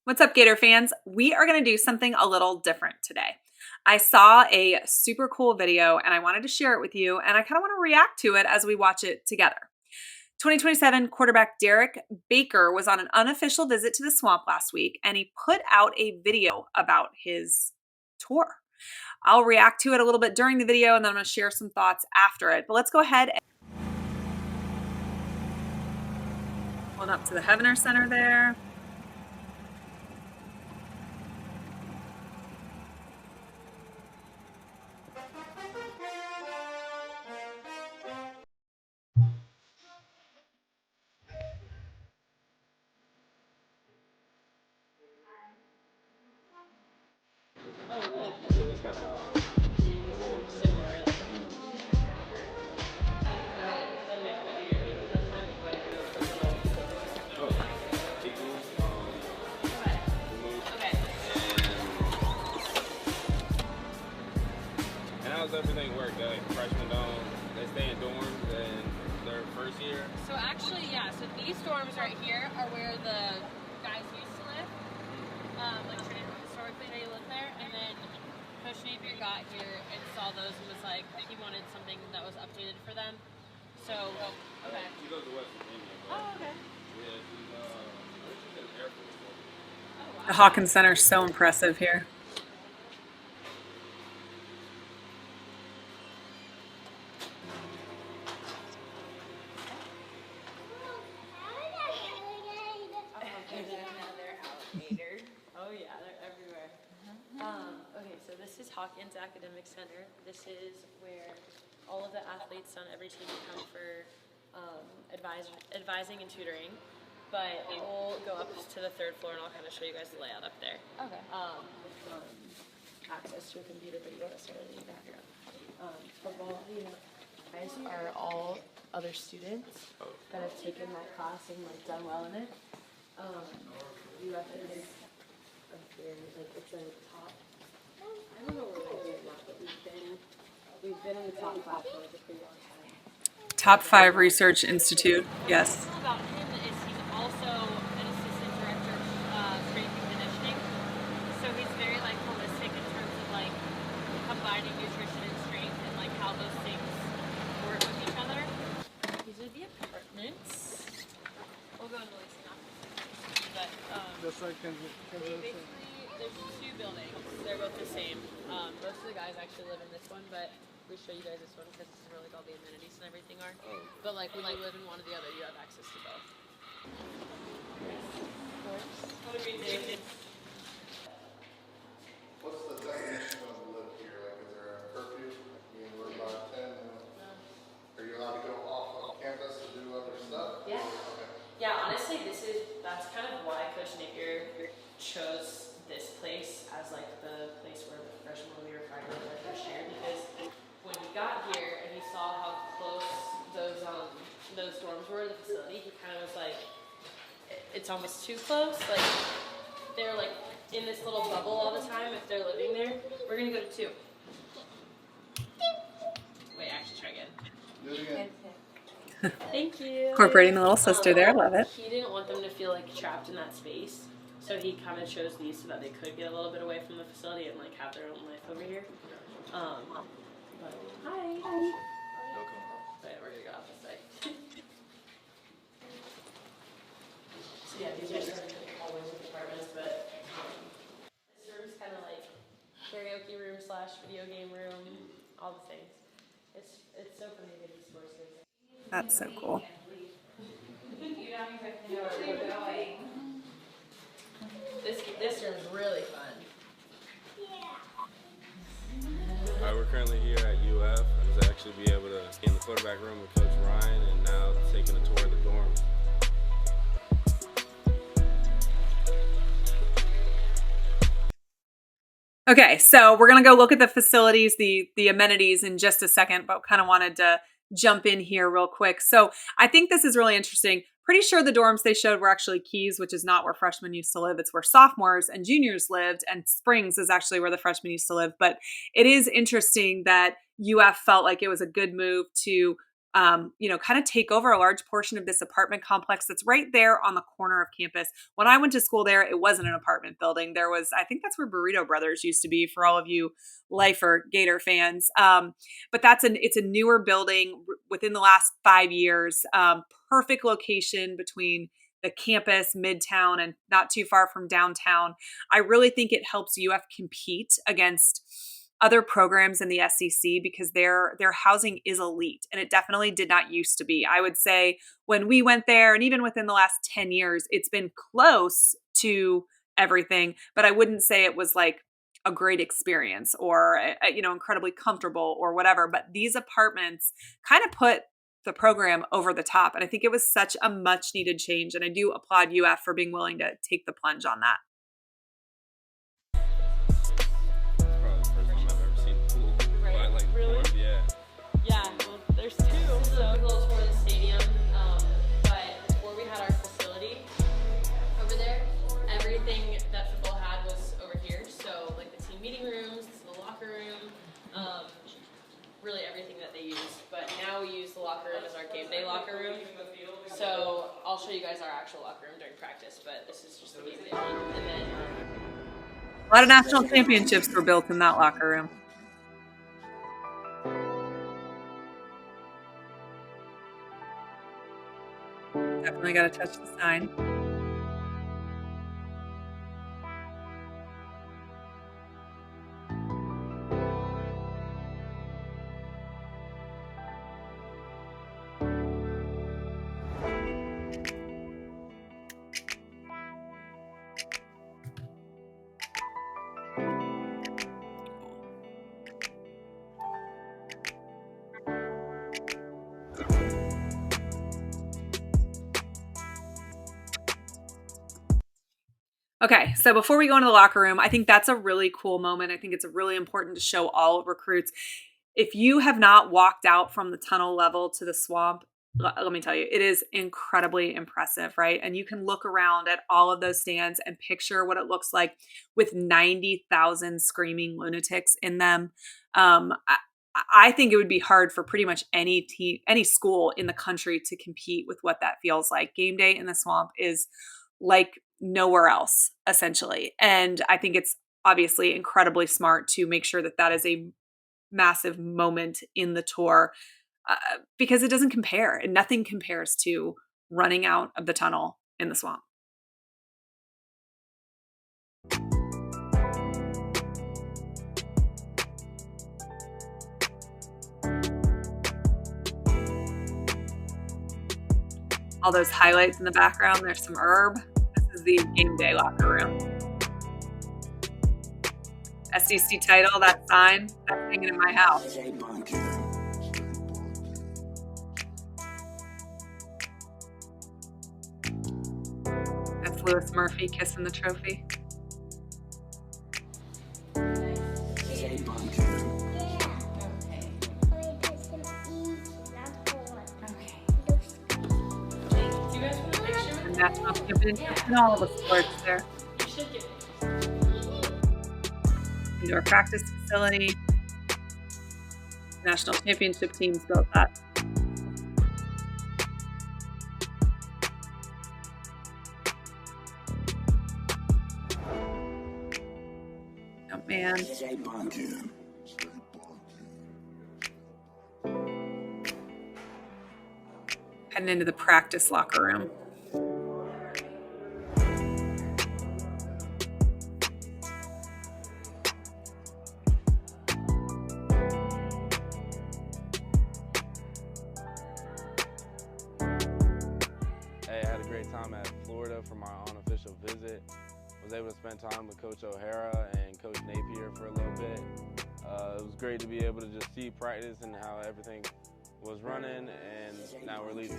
What's up, Gator fans? We are going to do something a little different today. I saw a super cool video and I wanted to share it with you, and I kind of want to react to it as we watch it together. 2027 quarterback Derrick Baker was on an unofficial visit to the swamp last week, and he put out a video about his tour. I'll react to it a little bit during the video, and then I'm going to share some thoughts after it. But let's go ahead and hold up to the Heavener Center there. How's everything work? Like freshmen don't, they stay in dorms and their first year? So actually, yeah, so these dorms right here are where the guys used to live. Like historically they lived there, and then Coach Napier got here and saw those and was like, he wanted something that was updated for them. So, okay. She goes to West Virginia. Oh, okay. Yeah, she's in Air Force. Oh, wow. The Hawkins Center is so impressive here. Oh yeah, they're everywhere. Okay, so this is Hawkins Academic Center. This is where all of the athletes on every team come for advising and tutoring. But we'll go up to the third floor and I'll kind of show you guys the layout up there. Okay. Access to a computer, but you don't necessarily need that here. Football, you know, guys are all other students that have taken that class and like done well in it. UF is a very, like, it's a top, I don't know where we're at now, but we've been in the top 5 for like a pretty long time. Top 5 Research Institute, yes. What's about him is he's also an assistant director of strength and conditioning. So he's very like holistic in terms of like combining nutrition and strength and like how those things work with each other. These are the apartments. We'll go into like some but Just like basically there's 2 buildings. They're both the same. Most of the guys actually live in this one, but we show you guys this one because this is where like all the amenities and everything are. But like when you live in one or the other, you have access to both. What do we do? What's the definition of live here? Like, is there a curfew? You work about 10? Are you allowed to go off campus to do other stuff? Yeah. Okay. Yeah, honestly, that's kind of why Coach Napier chose this place as like the place where the freshmen will be required to their first year, because when he got here and he saw how close those dorms were to the facility, he kind of was like, it's almost too close. Like they're like in this little bubble all the time if they're living there. We're gonna go to 2. Wait, actually try again. Do it again. Thank you. Incorporating the little sister there, love it. He didn't want them to feel like trapped in that space, so he kind of chose these so that they could get a little bit away from the facility and like have their own life over here. But hi. Wait, we're gonna go off this side. So yeah, these are sort of like always with apartments, but this room's kind of like karaoke room / video game room, all the things. It's so funny to get these sources. That's so cool. This room's really fun. Alright, we're currently here at UF. I was actually be able to be in the quarterback room with Coach Ryan and now taking a tour of the dorms. Okay, so we're gonna go look at the facilities, the amenities in just a second, but kind of wanted to jump in here real quick. So I think this is really interesting. Pretty sure the dorms they showed were actually Keys, which is not where freshmen used to live. It's where sophomores and juniors lived, and Springs is actually where the freshmen used to live. But it is interesting that UF felt like it was a good move to kind of take over a large portion of this apartment complex that's right there on the corner of campus. When I went to school there, it wasn't an apartment building. There was, I think that's where Burrito Brothers used to be for all of you Lifer Gator fans. But it's a newer building within the last 5 years. Perfect location between the campus, Midtown, and not too far from downtown. I really think it helps UF compete against other programs in the SEC because their housing is elite, and it definitely did not used to be. I would say when we went there, and even within the last 10 years, it's been close to everything, but I wouldn't say it was like a great experience or incredibly comfortable or whatever. But these apartments kind of put the program over the top, and I think it was such a much needed change, and I do applaud UF for being willing to take the plunge on that. There's two. This is a little tour of the stadium, but before we had our facility over there, everything that football had was over here. So like the team meeting rooms, the locker room, really everything that they use. But now we use the locker room as our game day locker room. So I'll show you guys our actual locker room during practice, but this is just the game day one. And then a lot of national championships were built in that locker room. Definitely got to touch the sign. Okay, so before we go into the locker room, I think that's a really cool moment. I think it's really important to show all recruits. If you have not walked out from the tunnel level to the swamp, let me tell you, it is incredibly impressive, right? And you can look around at all of those stands and picture what it looks like with 90,000 screaming lunatics in them. I think it would be hard for pretty much any team, any school in the country to compete with what that feels like. Game day in the swamp is like nowhere else, essentially. And I think it's obviously incredibly smart to make sure that that is a massive moment in the tour because it doesn't compare, and nothing compares to running out of the tunnel in the swamp. All those highlights in the background, there's some herb. This is the game day locker room. SEC title, that sign, that's hanging in my house. That's Lewis Murphy kissing the trophy. National championship and all the sports there. you should get Indoor practice facility. National championship teams built that. Oh man. Heading into the practice locker room. Time at Florida for my unofficial visit. Was able to spend time with Coach O'Hara and Coach Napier for a little bit. It was great to be able to just see practice and how everything was running, and now we're leaving.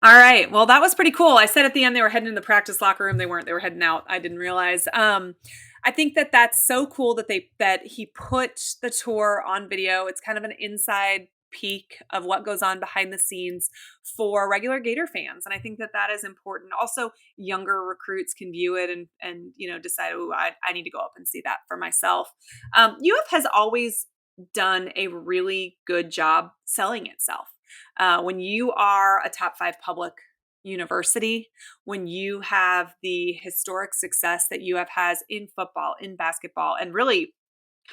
All right. Well, that was pretty cool. I said at the end they were heading in the practice locker room. They weren't. They were heading out. I didn't realize. I think that that's so cool that he put the tour on video. It's kind of an inside peek of what goes on behind the scenes for regular Gator fans. And I think that that is important. Also, younger recruits can view it and decide, oh, I need to go up and see that for myself. UF has always done a really good job selling itself. When you are a top 5 public university, when you have the historic success that UF has in football, in basketball, and really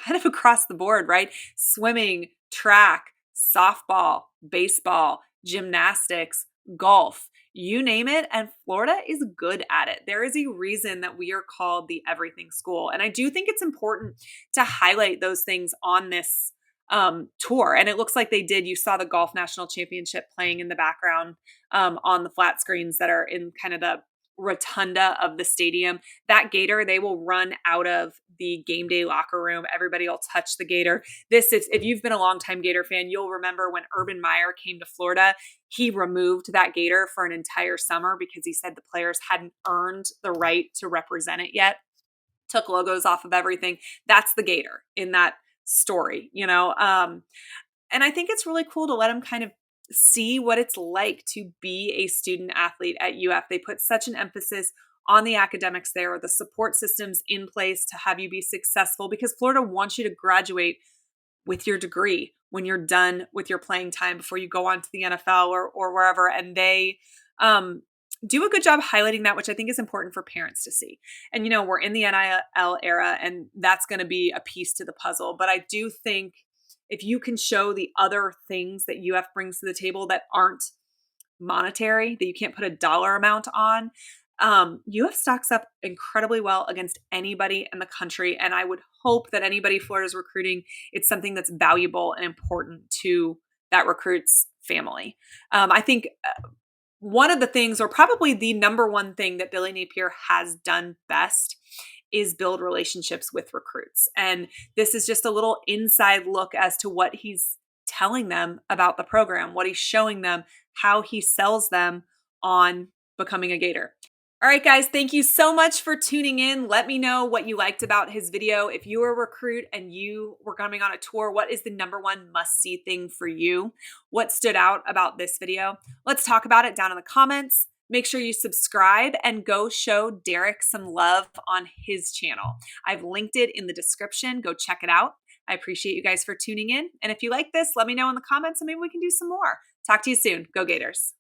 kind of across the board, right? Swimming, track, softball, baseball, gymnastics, golf, you name it. And Florida is good at it. There is a reason that we are called the everything school. And I do think it's important to highlight those things on this tour. And it looks like they did. You saw the golf national championship playing in the background on the flat screens that are in kind of the rotunda of the stadium. That Gator, they will run out of the game day locker room. Everybody will touch the Gator. This is, if you've been a longtime Gator fan, you'll remember when Urban Meyer came to Florida, he removed that Gator for an entire summer because he said the players hadn't earned the right to represent it yet. Took logos off of everything. That's the Gator in that story, and I think it's really cool to let them kind of see what it's like to be a student athlete at UF. They put such an emphasis on the academics there, the support systems in place to have you be successful, because Florida wants you to graduate with your degree when you're done with your playing time before you go on to the NFL or wherever. And they do a good job highlighting that, which I think is important for parents to see. And, we're in the NIL era, and that's going to be a piece to the puzzle. But I do think if you can show the other things that UF brings to the table that aren't monetary, that you can't put a dollar amount on, UF stocks up incredibly well against anybody in the country. And I would hope that anybody Florida's recruiting, it's something that's valuable and important to that recruit's family. I think one of the things, or probably the number one thing that Billy Napier has done best, is build relationships with recruits. And this is just a little inside look as to what he's telling them about the program, what he's showing them, how he sells them on becoming a Gator. All right, guys, thank you so much for tuning in. Let me know what you liked about his video. If you were a recruit and you were coming on a tour, what is the number one must-see thing for you? What stood out about this video? Let's talk about it down in the comments. Make sure you subscribe and go show Derrick some love on his channel. I've linked it in the description. Go check it out. I appreciate you guys for tuning in. And if you like this, let me know in the comments and maybe we can do some more. Talk to you soon. Go Gators.